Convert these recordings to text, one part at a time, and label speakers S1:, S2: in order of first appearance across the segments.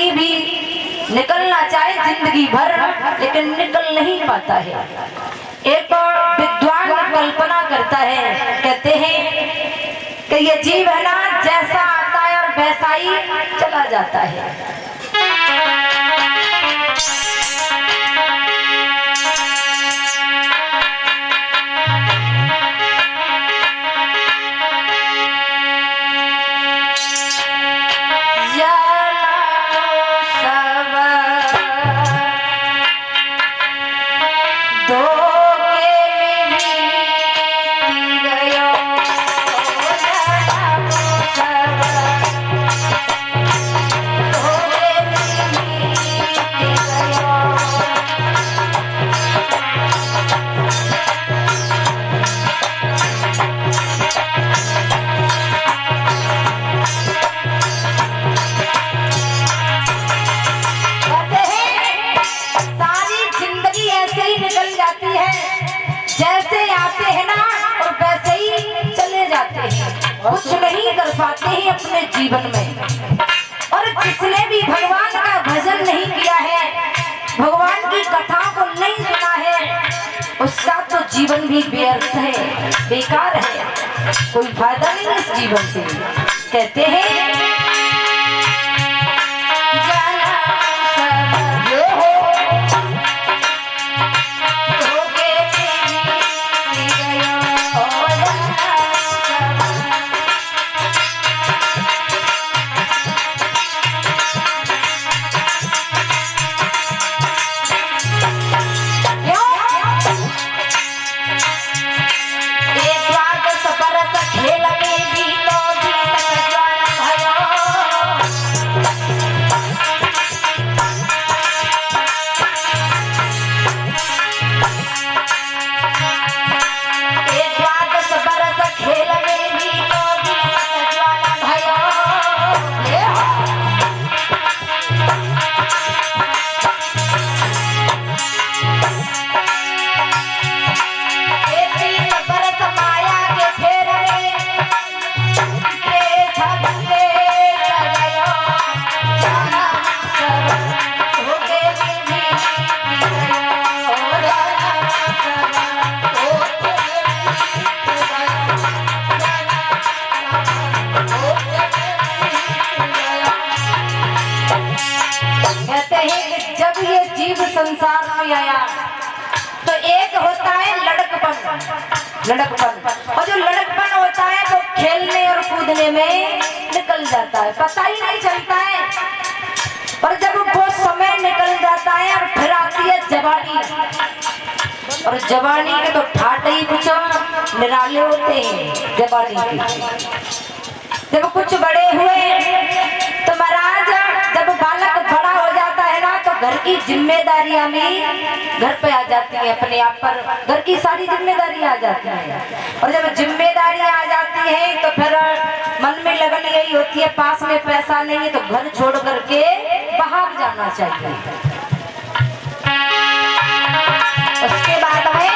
S1: जिंदगी भी निकलना चाहे जिंदगी भर, लेकिन निकल नहीं पाता है। एक विद्वान कल्पना करता है, कहते हैं कि ये जीव है ना, जैसा आता है और वैसा ही चला जाता है। कुछ नहीं कर पाते हैं अपने जीवन में। और जिसने भी भगवान का भजन नहीं किया है, भगवान की कथाओं को नहीं सुना है, उसका तो जीवन भी व्यर्थ है, बेकार है, कोई फायदा नहीं इस जीवन से। कहते हैं संसार में आया तो एक होता है लड़कपन, और जो लड़कपन होता है वो खेलने और कूदने में निकल जाता है, पता ही नहीं चलता है। पर जब वो समय निकल जाता है और फिर आती है जवानी, और जवानी के तो ठाट ही कुछ निराले होते हैं। जवानी के जब कुछ बड़े हुए तो महाराज, जब बालक बड़ा हो जाता है ना, तो घर की जिम्मेदारियां भी घर पे आ जाती है, अपने आप पर घर की सारी जिम्मेदारी आ जाती है। और जब जिम्मेदारियां आ जाती हैं तो फिर मन में लगन यही होती है, पास में पैसा नहीं है तो घर छोड़ करके बाहर जाना चाहिए। उसके बाद है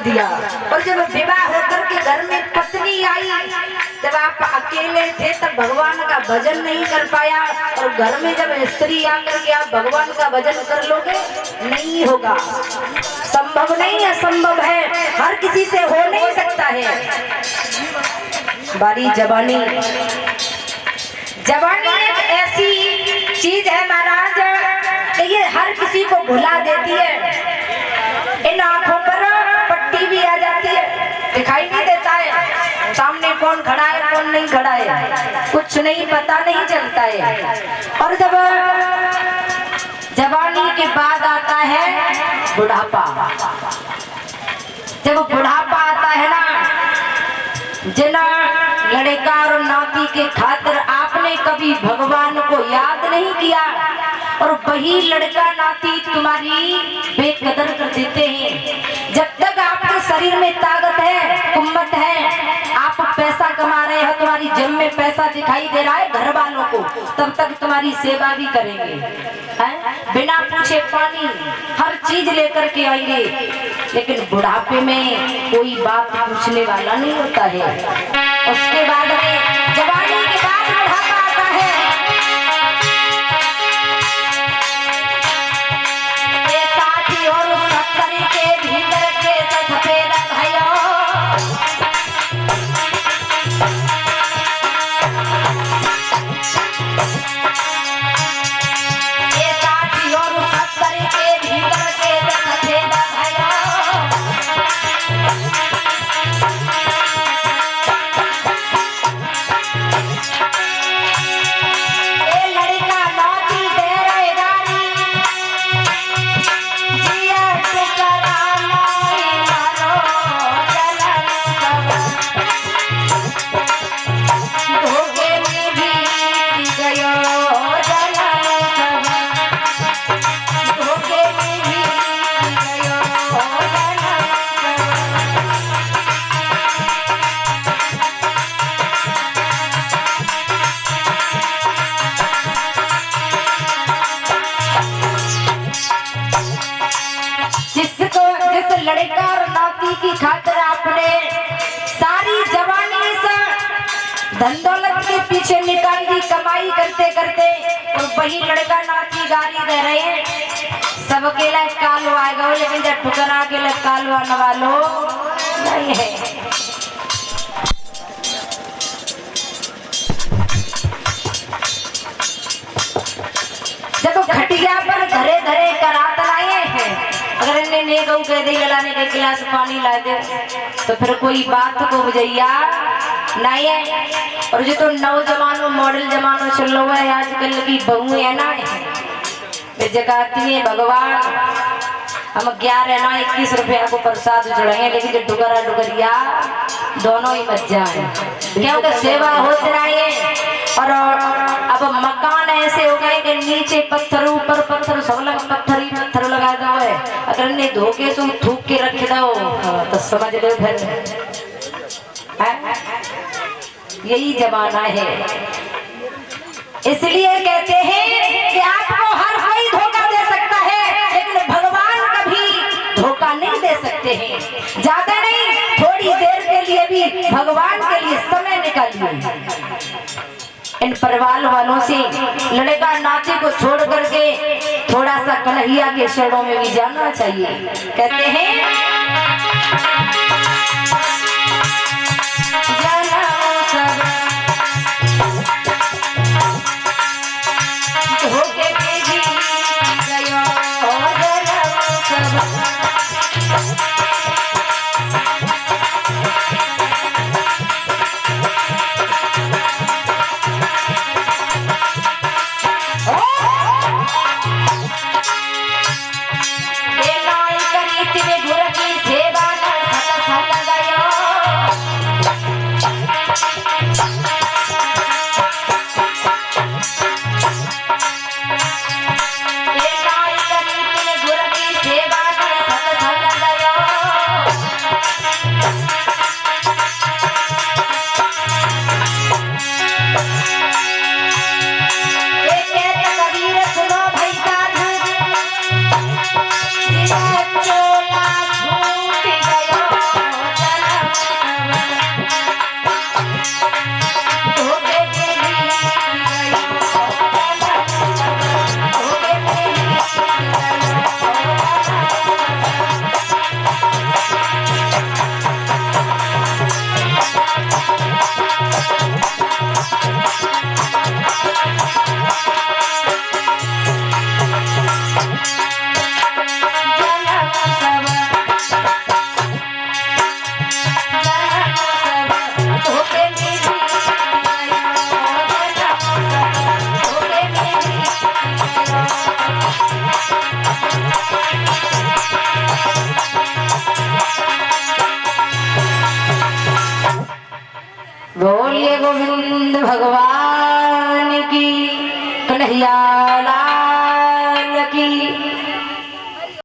S1: दिया। और जब विवाह होकर के घर में पत्नी आई, जब आप अकेले थे तब भगवान का भजन नहीं कर पाया, और घर में जब स्त्री आकर के आप भगवान का भजन कर लोगे, नहीं होगा, संभव नहीं, असंभव है, हर किसी से हो नहीं सकता है। बारी जवानी, जवानी एक ऐसी चीज है महाराज, ये हर किसी को भुला देती है। इन आंखों पर पट्टी भी आ जाती है, दिखाई नहीं देता है सामने कौन खड़ा है कौन नहीं खड़ा है, कुछ नहीं पता नहीं चलता है। और जब जवानी के बाद आता है बुढ़ापा, जब बुढ़ापा आता है ना, जिना लड़का और नाती के खातिर आपने कभी भगवान को याद नहीं किया, और वही लड़का नाती तुम्हारी बेकदर कर देते हैं। जब तक आपके शरीर में ताकत है, कुम्मत है, आप पैसा कमा रहे हो, तुम्हारी जेब में पैसा दिखाई दे रहा है घर वालों को, तब तक तुम्हारी सेवा भी करेंगे, बिना पूछे पानी हर चीज लेकर के आएंगे। लेकिन बुढ़ापे में कोई बात पूछने वाला नहीं होता है। उसके बाद में जवानी के बाद बुढ़ापा आता है। ये साथी और सत्तरी के भीतर के सफेद भाइयों, ये साथी और सत्तरी के भीतर के सफेद भाइयों, लड़का और नाती की खातिर आपने सारी जवानी से धन दौलत के पीछे निकाल दी, कमाई करते करते, और वही लड़का नाती गाली दे रहे हैं, सबके लिए कालो आएगा, लेकिन जब ठुकरा के लिए कालो आने वालो नहीं है। जब खटिया पर धरे धरे करात लाए हैं, अगर इन्हें ने गऊ कह दे गलाने के गिलास पानी ला दे, तो फिर कोई बात को बुझैया नहीं है। और जो तो नौजवानों मॉडल जमानो चल रहा है, आजकल की बहू है ना, वे जगाती है भगवान, हम 11 ना 21 रुपया को प्रसाद चढ़ाएंगे, लेकिन जो डुगरा डुगरिया दोनों ही मत जाए, क्योंकि सेवा होती रही है। और अब मकान ऐसे हो गए कि नीचे पत्थर ऊपर पत्थर, सब लग पत्थर ही पत्थर लगा दो है, अगर इन्हें धोखे से थूक के रख दो तो समझ लो फिर यही जमाना है। इसलिए कहते हैं कि आपको हर कोई धोखा दे सकता है, लेकिन भगवान कभी धोखा नहीं दे सकते हैं। ज्यादा नहीं, थोड़ी देर के लिए भी भगवान के लिए समय निकालिए। इन परिवार वालों से लड़का नाते को छोड़ करके थोड़ा सा कन्हैया के शरणों में भी जाना चाहिए। कहते हैं गोविंद भगवान की कन्हैया